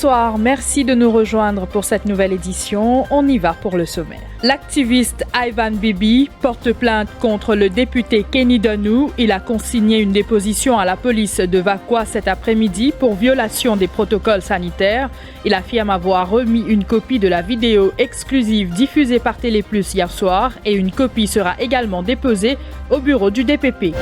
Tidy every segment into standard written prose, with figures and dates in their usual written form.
Bonsoir, merci de nous rejoindre pour cette nouvelle édition. On y va pour le sommaire. L'activiste Ivan Bibi porte plainte contre le député Kenny Donou. Il a consigné une déposition à la police de Vakwa cet après-midi pour violation des protocoles sanitaires. Il affirme avoir remis une copie de la vidéo exclusive diffusée par Téléplus hier soir et une copie sera également déposée au bureau du DPP.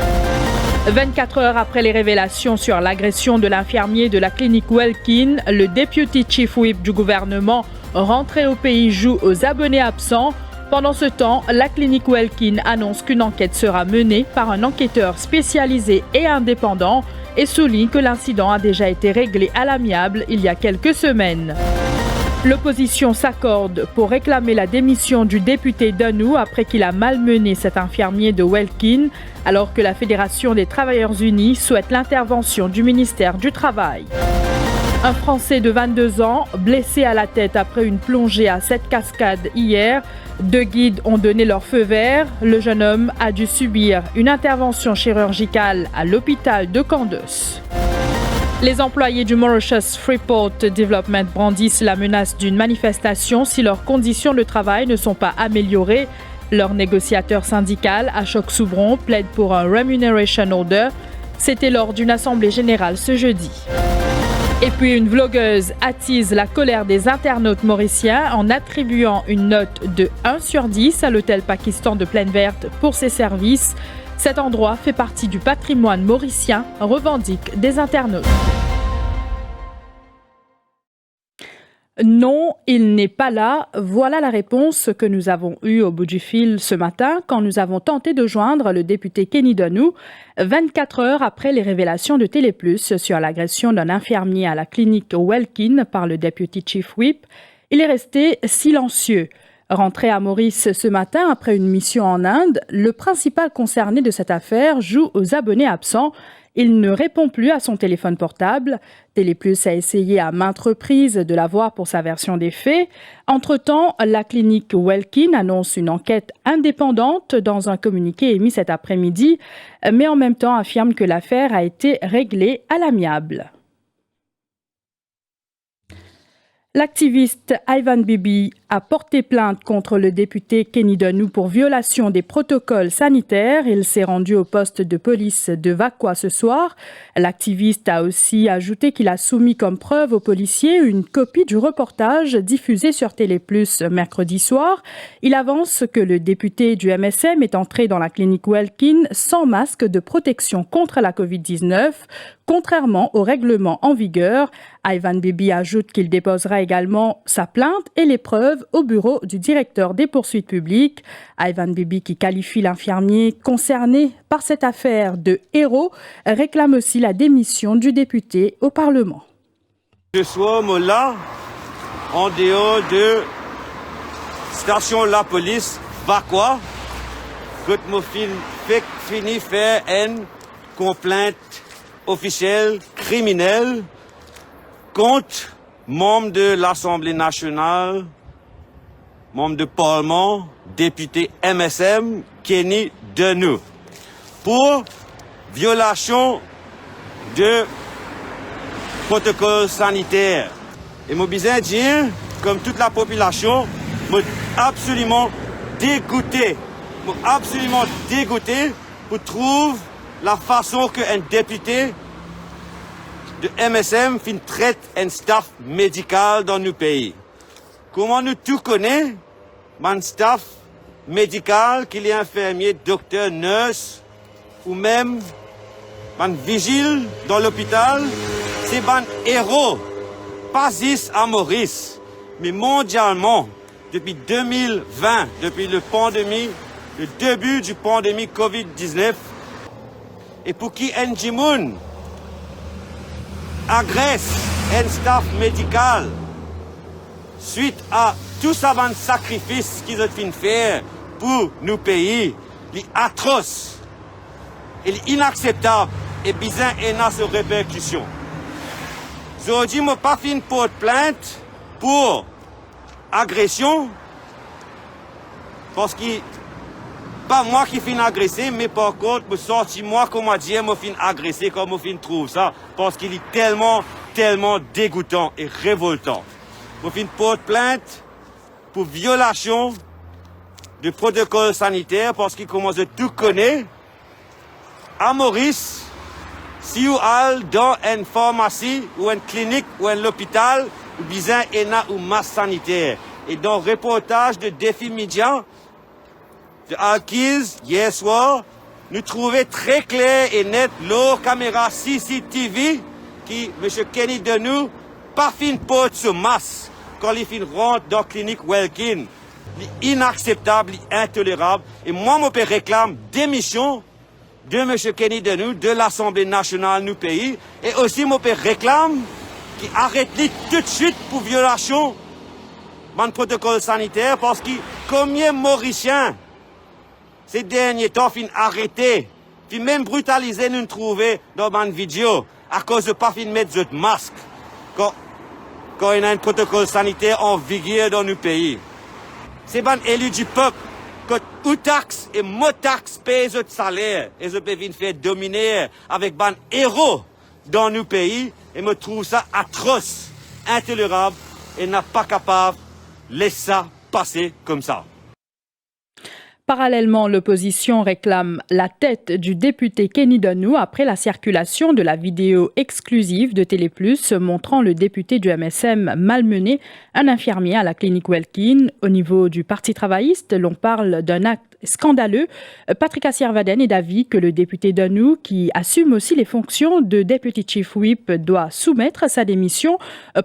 24 heures après les révélations sur l'agression de l'infirmier de la clinique Welkin, le Deputy Chief Whip du gouvernement rentré au pays joue aux abonnés absents. Pendant ce temps, la clinique Welkin annonce qu'une enquête sera menée par un enquêteur spécialisé et indépendant et souligne que l'incident a déjà été réglé à l'amiable il y a quelques semaines. L'opposition s'accorde pour réclamer la démission du député Donou après qu'il a malmené cet infirmier de Welkin, alors que la Fédération des Travailleurs Unis souhaite l'intervention du ministère du Travail. Un Français de 22 ans, blessé à la tête après une plongée à cette cascade hier. 2 guides ont donné leur feu vert. Le jeune homme a dû subir une intervention chirurgicale à l'hôpital de Candos. Les employés du Mauritius Freeport Development brandissent la menace d'une manifestation si leurs conditions de travail ne sont pas améliorées. Leur négociateur syndical, Ashok Soubron, plaide pour un Remuneration Order. C'était lors d'une assemblée générale ce jeudi. Et puis une vlogueuse attise la colère des internautes mauriciens en attribuant une note de 1 sur 10 à l'hôtel Pakistan de Plaine Verte pour ses services. Cet endroit fait partie du patrimoine mauricien, revendique des internautes. Non, il n'est pas là. Voilà la réponse que nous avons eue au bout du fil ce matin quand nous avons tenté de joindre le député Kenny Donou 24 heures après les révélations de Téléplus sur l'agression d'un infirmier à la clinique Welkin par le Deputy Chief Whip. Il est resté silencieux. Rentré à Maurice ce matin après une mission en Inde, le principal concerné de cette affaire joue aux abonnés absents. Il ne répond plus à son téléphone portable. Téléplus a essayé à maintes reprises de l'avoir pour sa version des faits. Entre-temps, la clinique Welkin annonce une enquête indépendante dans un communiqué émis cet après-midi, mais en même temps affirme que l'affaire a été réglée à l'amiable. L'activiste Ivan Bibi a porté plainte contre le député Kenny Donou pour violation des protocoles sanitaires. Il s'est rendu au poste de police de Vakwa ce soir. L'activiste a aussi ajouté qu'il a soumis comme preuve aux policiers une copie du reportage diffusé sur Téléplus mercredi soir. Il avance que le député du MSM est entré dans la clinique Welkin sans masque de protection contre la COVID-19, contrairement au règlement en vigueur. Ivan Bibi ajoute qu'il déposera également sa plainte et les preuves au bureau du directeur des poursuites publiques. Ivan Bibi, qui qualifie l'infirmier concerné par cette affaire de héros, réclame aussi la démission du député au Parlement. Je suis là, en dehors de station la police, Vakwa, que je fini faire une complainte officielle criminelle contre membre de l'Assemblée nationale, membre de Parlement, député MSM, Kenny Donou, pour violation de protocole sanitaire. Et mon besoin dire, comme toute la population, je suis absolument dégoûté pour trouver la façon qu'un député de MSM traite un staff médical dans nos pays. Comment nous tout connaissons, un staff médical, qu'il est infirmier, docteur, nurse, ou même un vigile dans l'hôpital, c'est un héros, pas juste à Maurice, mais mondialement, depuis 2020, depuis le début du pandémie COVID-19, et pour qui Njimoun agresse un staff médical suite à tout ça de sacrifice qu'ils ont fait faire pour nos pays, il est atroce, il est inacceptable et bizarre et n'a ses répercussions. Aujourd'hui, je n'ai pas fait une porte plainte pour agression parce que pas moi qui fin agressé, mais par contre, me sorti moi, comme on dit, me fin agressé, comme me fin trouve ça, parce qu'il est tellement tellement dégoûtant et révoltant. Vous faites une porte plainte pour violation du protocole sanitaire parce qu'il commence à tout connaître. À Maurice, si vous allez dans une pharmacie ou une clinique ou un hôpital, vous avez un masque sanitaire. Et dans le reportage de Défi Média de Alkiz hier soir, nous trouvons très clair et net leur caméra CCTV qui, M. Kenny Denou, pas fin porte ce masque quand il fin rentre dans la clinique Welkin. C'est inacceptable, intolérable. Et moi, je réclame démission de M. Kenny Denou, de l'Assemblée nationale du pays. Et aussi, je réclame qu'il arrête tout de suite pour violation de protocole sanitaire parce que combien de Mauriciens ces derniers temps fin arrêté, puis même brutalisé nous trouver dans une vidéo à cause de pas fin mettre de masque quand il y a un protocole sanitaire en vigueur dans nos pays. C'est ban élu du peuple que ou taxe et motaxe payent de salaire et je peux faire dominer avec ban héros dans nos pays et me trouve ça atroce, intolérable et n'a pas capable de laisser ça passer comme ça. Parallèlement, l'opposition réclame la tête du député Kenny Denou après la circulation de la vidéo exclusive de Téléplus montrant le député du MSM malmener un infirmier à la clinique Welkin. Au niveau du Parti travailliste, l'on parle d'un acte scandaleux. Patrick Assiervaden est d'avis que le député Denou, qui assume aussi les fonctions de Deputy Chief Whip, doit soumettre sa démission.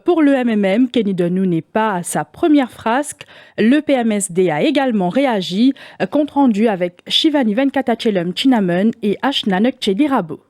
Pour le MMM, Kenny Denou n'est pas à sa première frasque. Le PMSD a également réagi. Compte rendu avec Shivani Venkatachelum Chinaman et Ashna Nukchedi-Rabo.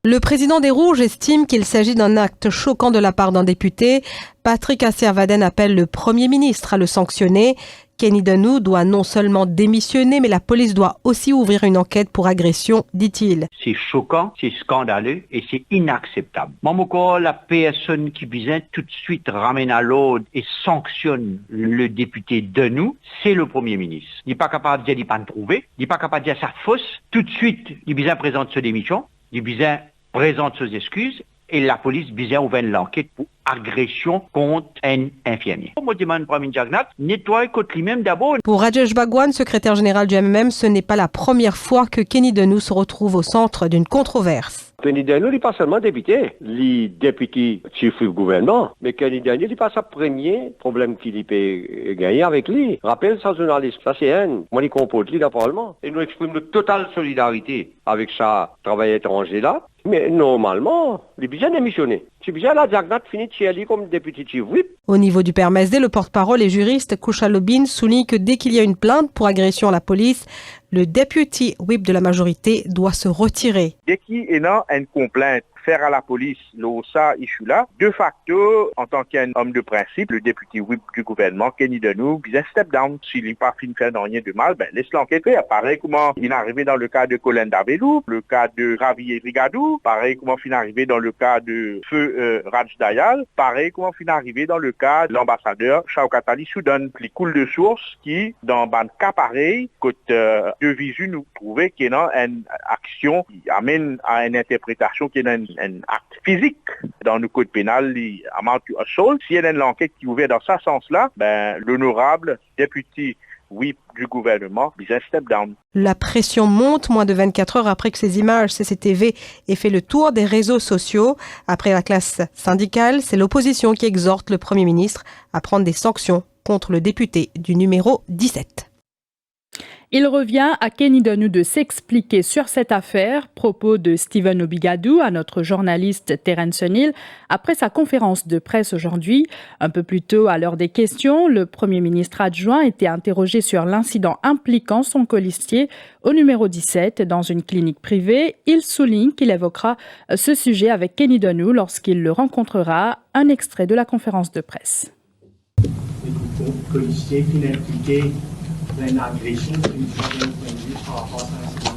Le président des Rouges estime qu'il s'agit d'un acte choquant de la part d'un député. Patrick Assiervaden appelle le Premier ministre à le sanctionner. Kenny Denou doit non seulement démissionner, mais la police doit aussi ouvrir une enquête pour agression, dit-il. C'est choquant, c'est scandaleux et c'est inacceptable. Mamoko, la personne qui vient tout de suite ramène à l'ordre et sanctionne le député Denou, c'est le Premier ministre. Il n'est pas capable de dire qu'il n'est pas trouvé, il n'est pas capable de dire sa fausse. Tout de suite, il vient présenter sa démission, il vient présente ses excuses et la police vient ouvrir l'enquête pour agression contre un infirmier. Moi, je demande Premier Jagnat, nettoie contre lui-même d'abord. Pour Rajesh Bhagwan, secrétaire général du MMM, ce n'est pas la première fois que Kenny Denou se retrouve au centre d'une controverse. Kenny Denou n'est pas seulement député, il est député chef du gouvernement, mais Kenny Denou n'est pas sa premier problème qu'il peut gagner avec lui. Rappelle sa journaliste, ça c'est un, moi il comporte lui dans le Parlement. Et nous exprimons de totale solidarité avec sa travail étranger là, mais normalement, il est bien démissionné. C'est bien la Jagnat finit chez lui comme député chef whip. Au niveau du PMSD, le porte-parole et juriste Kusha Lobin souligne que dès qu'il y a une plainte pour agression à la police, le deputy whip de la majorité doit se retirer. Dès qu'il y a une complainte faire à la police, l'OSA issue là, de facto, en tant qu'homme de principe, le député whip du gouvernement, Kenny Denou, il step down. S'il n'est pas fin faire rien de mal, laisse l'enquête faire. Pareil comment il est arrivé dans le cas de Colin Davelou, le cas de Ravi Rigadou, pareil comment il est arrivé dans le cas de Feu Raj Dayal, pareil comment il est arrivé dans le cas de l'ambassadeur Shaukat Ali Soudan. Les coule de source qui, dans un cas pareil, côté de visu, nous trouvons qu'il y a une action qui amène à une interprétation qui est un acte physique. Dans le code pénal, il amount to assault. S'il y a une enquête qui est ouverte dans ce sens-là, l'honorable député whip du gouvernement, il step down. La pression monte moins de 24 heures après que ces images CCTV aient fait le tour des réseaux sociaux. Après la classe syndicale, c'est l'opposition qui exhorte le Premier ministre à prendre des sanctions contre le député du numéro 17. Il revient à Kenny Denou de s'expliquer sur cette affaire, propos de Stephen Obigadou à notre journaliste Terence O'Neill après sa conférence de presse aujourd'hui. Un peu plus tôt, à l'heure des questions, le Premier ministre adjoint était interrogé sur l'incident impliquant son colistier au numéro 17 dans une clinique privée. Il souligne qu'il évoquera ce sujet avec Kenny Denou lorsqu'il le rencontrera. Un extrait de la conférence de presse. Le colistier qui est impliqué une agression, une par rapport à ça.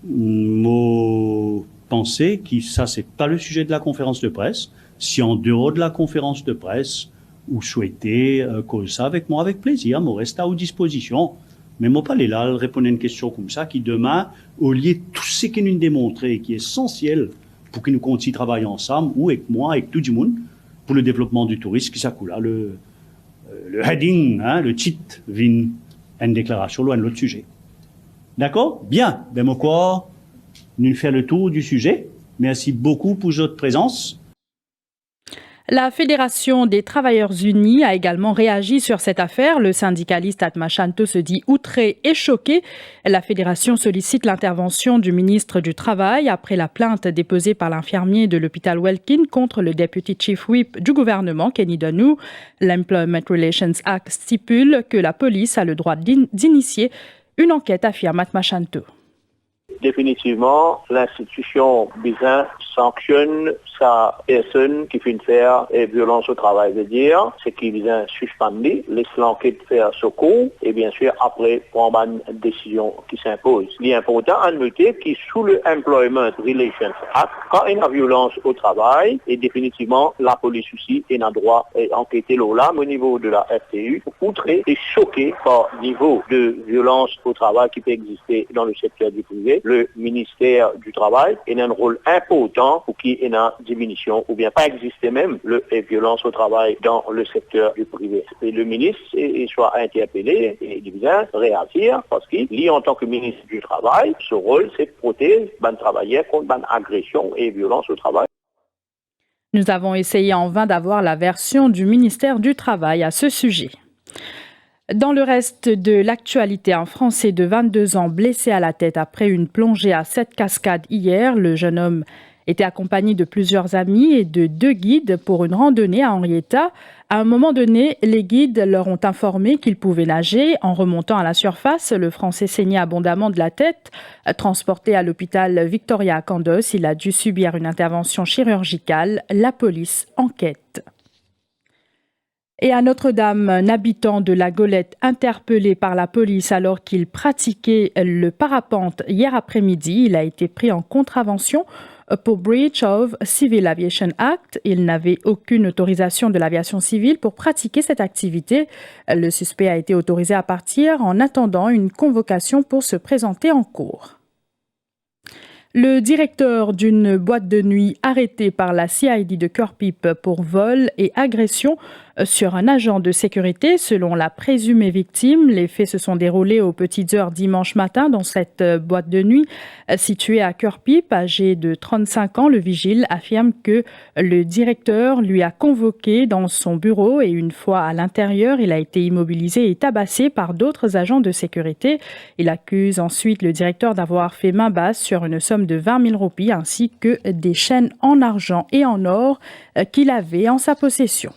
Mon pensée que ça c'est pas le sujet de la conférence de presse. Si en dehors de la conférence de presse, vous souhaitez que ça avec moi, avec plaisir, moi reste à vos dispositions. Mais moi pas là, répondre à une question comme ça qui demain, au lieu de tout ce qui nous démontré, qui est essentiel pour que nous continuions à travailler ensemble, ou avec moi, avec tout le monde, pour le développement du tourisme, qui s'accoule là. Le heading, hein, le titre, vient une déclaration loin de l'autre sujet. D'accord? Bien. Ben, mon corps, nous faire le tour du sujet. Merci beaucoup pour votre présence. La Fédération des Travailleurs Unis a également réagi sur cette affaire. Le syndicaliste Atma Shanto se dit outré et choqué. La Fédération sollicite l'intervention du ministre du Travail après la plainte déposée par l'infirmier de l'hôpital Welkin contre le Deputy Chief Whip du gouvernement, Kenny Donou. L'Employment Relations Act stipule que la police a le droit d'initier une enquête, affirme Atma Shanto. Définitivement, l'institution Bizin sanctionne sa personne qui fait faire violence au travail. C'est-à-dire, c'est qu'il vient suspendre, laisse l'enquête faire ce cours et bien sûr, après, prendre une décision qui s'impose. Il est important à noter que sous le Employment Relations Act, quand il y a violence au travail, et définitivement, la police aussi est en droit d'enquêter là, au niveau de la FTU, outré et choqué par le niveau de violence au travail qui peut exister dans le secteur du privé. Le ministère du Travail a un rôle important pour qu'il y ait une diminution ou bien pas exister même la violence au travail dans le secteur du privé. Et le ministre soit interpellé et il vient réagir parce qu'il, en tant que ministre du Travail, ce rôle c'est de protéger les travailleurs contre les agressions et violences au travail. Nous avons essayé en vain d'avoir la version du ministère du Travail à ce sujet. Dans le reste de l'actualité, un Français de 22 ans blessé à la tête après une plongée à 7 cascades hier. Le jeune homme était accompagné de plusieurs amis et de 2 guides pour une randonnée à Henrietta. À un moment donné, les guides leur ont informé qu'ils pouvaient nager. En remontant à la surface, le Français saignait abondamment de la tête. Transporté à l'hôpital Victoria à Candos, il a dû subir une intervention chirurgicale. La police enquête. Et à Notre-Dame, un habitant de la Golette interpellé par la police alors qu'il pratiquait le parapente hier après-midi. Il a été pris en contravention pour Breach of Civil Aviation Act. Il n'avait aucune autorisation de l'aviation civile pour pratiquer cette activité. Le suspect a été autorisé à partir en attendant une convocation pour se présenter en cours. Le directeur d'une boîte de nuit arrêté par la CID de Cœur-Pipe pour vol et agression sur un agent de sécurité. Selon la présumée victime, les faits se sont déroulés aux petites heures dimanche matin dans cette boîte de nuit située à Cœur-Pipe. Âgé de 35 ans, le vigile affirme que le directeur lui a convoqué dans son bureau et une fois à l'intérieur, il a été immobilisé et tabassé par d'autres agents de sécurité. Il accuse ensuite le directeur d'avoir fait main basse sur une somme de 20 000 roupies ainsi que des chaînes en argent et en or qu'il avait en sa possession.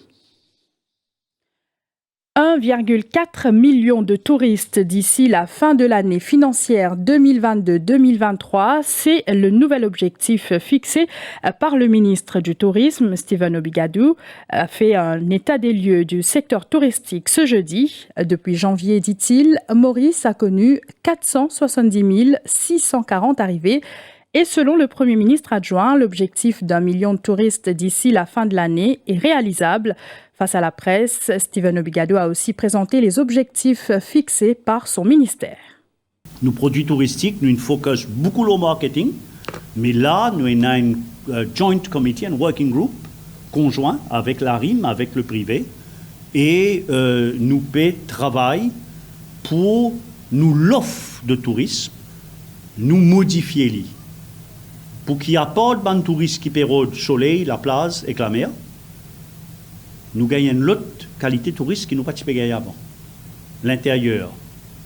1,4 million de touristes d'ici la fin de l'année financière 2022-2023. C'est le nouvel objectif fixé par le ministre du Tourisme, Stephen Obigadou, a fait un état des lieux du secteur touristique ce jeudi. Depuis janvier, dit-il, Maurice a connu 470 640 arrivées. Et selon le Premier ministre adjoint, l'objectif d'1 million de touristes d'ici la fin de l'année est réalisable. Face à la presse, Stephen Obigadou a aussi présenté les objectifs fixés par son ministère. Nos produits touristiques, nous focus beaucoup au marketing, mais là, nous avons un joint committee, un working group conjoint avec la RIM, avec le privé, et nous travaillons pour nous l'offre de tourisme, nous modifier pour qu'il n'y ait pas de touristes qui pérode le soleil, la plage et la mer. Nous gagnons une autre qualité touriste qui nous pas gagner avant. L'intérieur,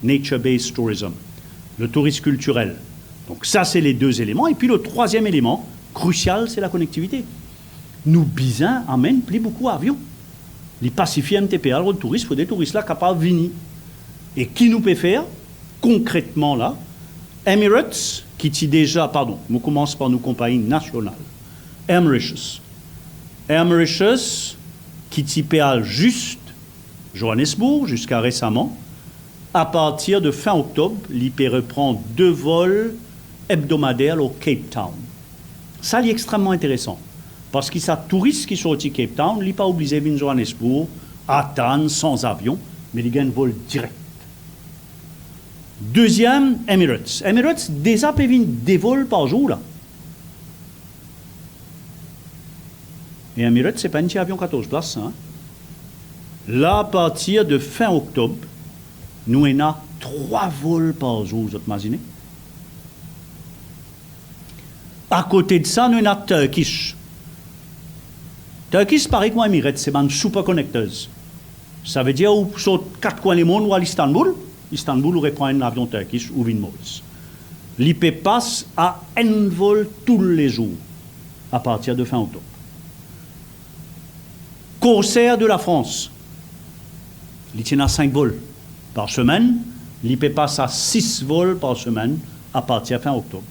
nature-based tourism, le tourisme culturel. Donc ça, c'est les 2 éléments. Et puis le 3e élément, crucial, c'est la connectivité. Nous, Bizin, amène plus beaucoup d'avions. Les pacifiens TPA, le tourisme, il faut des touristes là capables de venir. Et qui nous peut faire, concrètement là, Emirates, qui dit déjà, on commence par nos compagnies nationales. Emirates, qui typait juste Johannesburg jusqu'à récemment. À partir de fin octobre, l'IP reprend 2 vols hebdomadaires au Cape Town. Ça, c'est extrêmement intéressant. Parce qu'il y a des touristes qui sont au Cape Town, ils ne sont pas obligés de venir à Johannesburg, attendre sans avion, mais ils gagnent un vol direct. 2e, Emirates. Emirates, déjà, peut venir des vols par jour, là. Et Emirates, c'est pas un petit avion 14 places, hein. Là, à partir de fin octobre, nous avons 3 vols par jour, vous imaginez. À côté de ça, nous avons Turkish. Turkish, pareil que Emirates, c'est un super connecteur. Ça veut dire où sur 4 coins du monde ou à l'Istanbul. Istanbul aurait pris un avion Turkish ou Vinmoz. L'IP passe à un vol tous les jours à partir de fin octobre. Corsair de la France, il tient à 5 vols par semaine. L'IP passe à 6 vols par semaine à partir de fin octobre.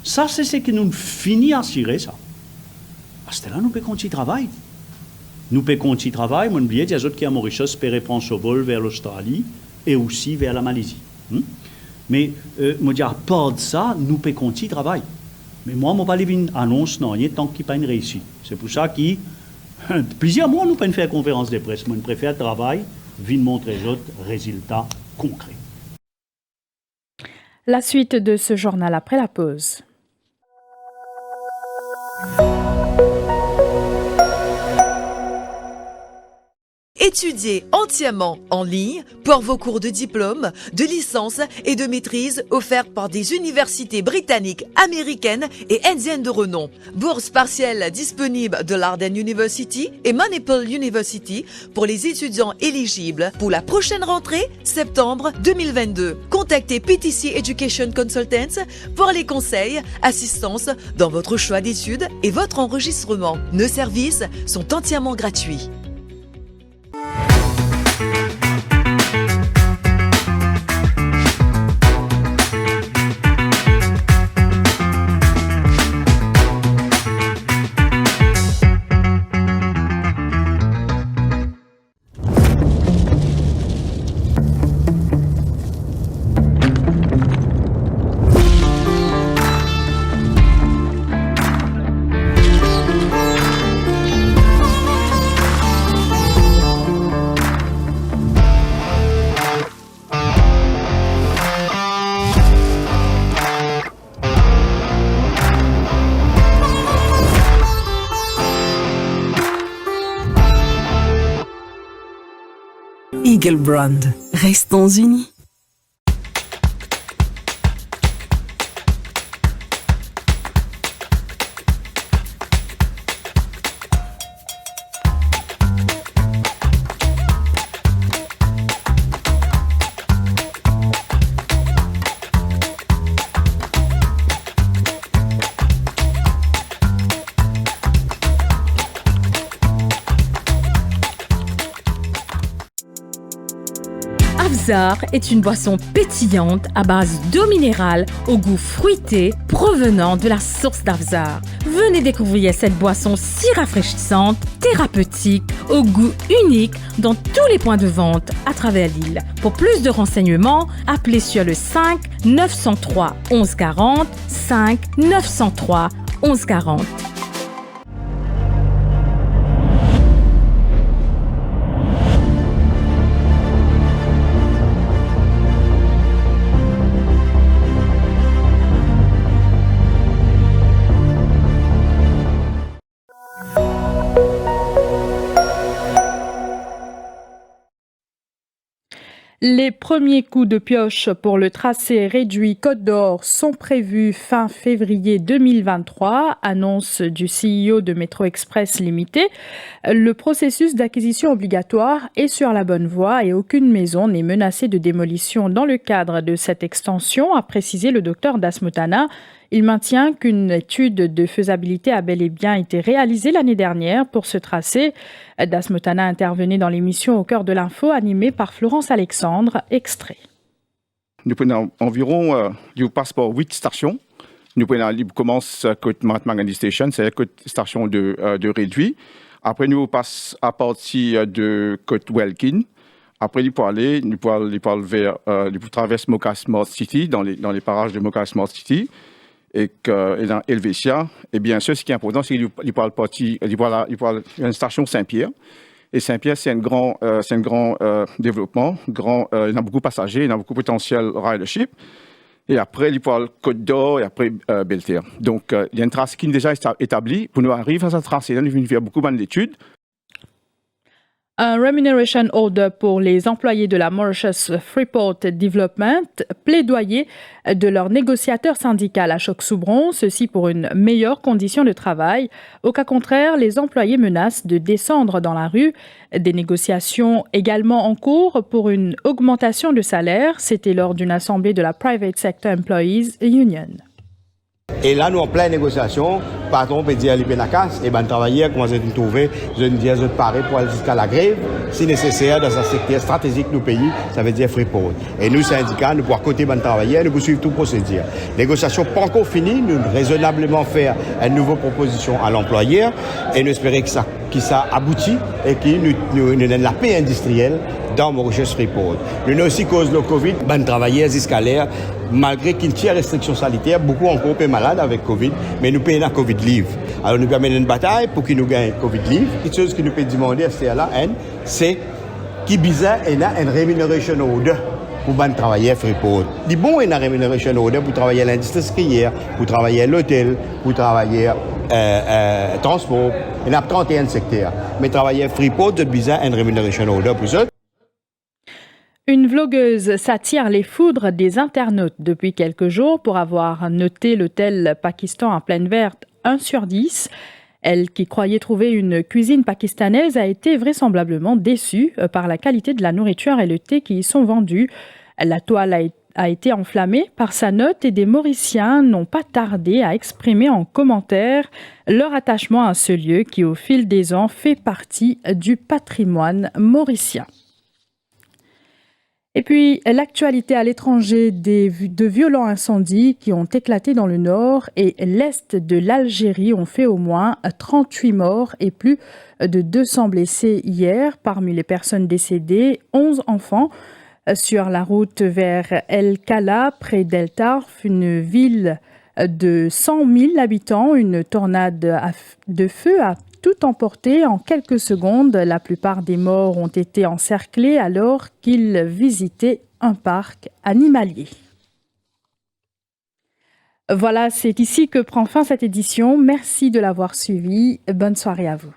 Ça, c'est ce que nous finissons à tirer, ça. À ce là nous pouvons continuer de travailler. Nous pouvons continuer de travailler. Mon billet, il y a des autres qui à Mauritius peuvent prendre ce vol vers l'Australie et aussi vers la Malaisie. Mais, moi, à part de ça, nous pouvons continuer de travailler. Mais moi, je ne vais pas aller une annonce, non, il y a tant qu'il n'y a pas une réussite. C'est pour ça que, plusieurs mois, nous pouvons faire conférence de presse. Moi, je préfère travailler, venir montrer les autres résultats concrets. La suite de ce journal après la pause. Étudiez entièrement en ligne pour vos cours de diplôme, de licence et de maîtrise offerts par des universités britanniques, américaines et indiennes de renom. Bourse partielle disponible de l'Arden University et Manipal University pour les étudiants éligibles pour la prochaine rentrée, septembre 2022. Contactez PTC Education Consultants pour les conseils, assistance dans votre choix d'études et votre enregistrement. Nos services sont entièrement gratuits. Eagle Brand. Restons unis. Avzar est une boisson pétillante à base d'eau minérale au goût fruité provenant de la source d'Avzar. Venez découvrir cette boisson si rafraîchissante, thérapeutique, au goût unique dans tous les points de vente à travers l'île. Pour plus de renseignements, appelez sur le 5 903 11 40, 5 903 11 40. Les premiers coups de pioche pour le tracé réduit Côte d'Or sont prévus fin février 2023, annonce du CEO de Métro Express Limité. Le processus d'acquisition obligatoire est sur la bonne voie et aucune maison n'est menacée de démolition dans le cadre de cette extension, a précisé le docteur Dasmotana. Il maintient qu'une étude de faisabilité a bel et bien été réalisée l'année dernière pour ce tracé. Dasmotana intervenait dans l'émission Au cœur de l'info animée par Florence Alexandre. Extrait. Nous prenons environ, nous passe par 8 stations. Nous commence côté Mangani Station, c'est la station de réduit. Après, nous passe à partir de côte Welkin. Après, nous pouvons vers, nous traverser Moka Smart City, dans les parages de Moka Smart City. Et dans Helvetia, et bien sûr, ce qui est important, c'est qu'il parle une station Saint-Pierre. Et Saint-Pierre, c'est un grand développement, il y a beaucoup de passagers, il y a beaucoup de potentiel ridership. Et après, il parle Côte d'Or et après Belterre. Donc, il y a une trace qui est déjà établie. Pour nous arriver à cette trace, nous venons faire beaucoup d'études. Un Remuneration Order pour les employés de la Mauritius Freeport Development, plaidoyer de leur négociateur syndical à Choc-Soubron, ceci pour une meilleure condition de travail. Au cas contraire, les employés menacent de descendre dans la rue. Des négociations également en cours pour une augmentation de salaire. C'était lors d'une assemblée de la Private Sector Employees Union. Et là, nous en pleine négociation, patron peut dire à l'IPNACAS, et ben, travailleurs commencent à nous trouver, je ne dis, je parer pour aller jusqu'à la grève, si nécessaire, dans un secteur stratégique du pays, ça veut dire Freeport. Et nous, syndicats, nous pouvons côté ban travailleurs, nous suivre tout procédure. Négociation pas encore finie, nous raisonnablement faire une nouvelle proposition à l'employeur, et nous espérons que ça aboutit, et que nous donne la paix industrielle dans Mauritius Freeport. Nous avons aussi cause de Covid, ban travailleurs escalaires, malgré qu'il y ait restrictions sanitaires, beaucoup encore sont malades avec Covid, mais nous payons la Covid Leave. Alors nous permettons une bataille pour qu'ils nous gagnent Covid Leave. Une chose que nous pouvons demander à CLA, c'est qui bizarre et une rémunération order pour les travailleurs Freeport. Il bon une rémunération order pour travailler à l'industrie skière, pour travailler à l'hôtel, pour travailler transport. Il y a 31 secteurs. Mais travailler à Freeport, c'est bizarre une rémunération order pour eux. Une vlogueuse s'attire les foudres des internautes depuis quelques jours pour avoir noté l'hôtel Pakistan à Plaine Verte 1 sur 10. Elle, qui croyait trouver une cuisine pakistanaise, a été vraisemblablement déçue par la qualité de la nourriture et le thé qui y sont vendus. La toile a été enflammée par sa note et des Mauriciens n'ont pas tardé à exprimer en commentaire leur attachement à ce lieu qui, au fil des ans, fait partie du patrimoine mauricien. Et puis, l'actualité à l'étranger de violents incendies qui ont éclaté dans le nord et l'est de l'Algérie ont fait au moins 38 morts et plus de 200 blessés hier. Parmi les personnes décédées, 11 enfants. Sur la route vers El Kala, près d'El Tarf, une ville de 100 000 habitants, une tornade de feu a tout emporté en quelques secondes. La plupart des morts ont été encerclés alors qu'ils visitaient un parc animalier. Voilà, c'est ici que prend fin cette édition. Merci de l'avoir suivi. Bonne soirée à vous.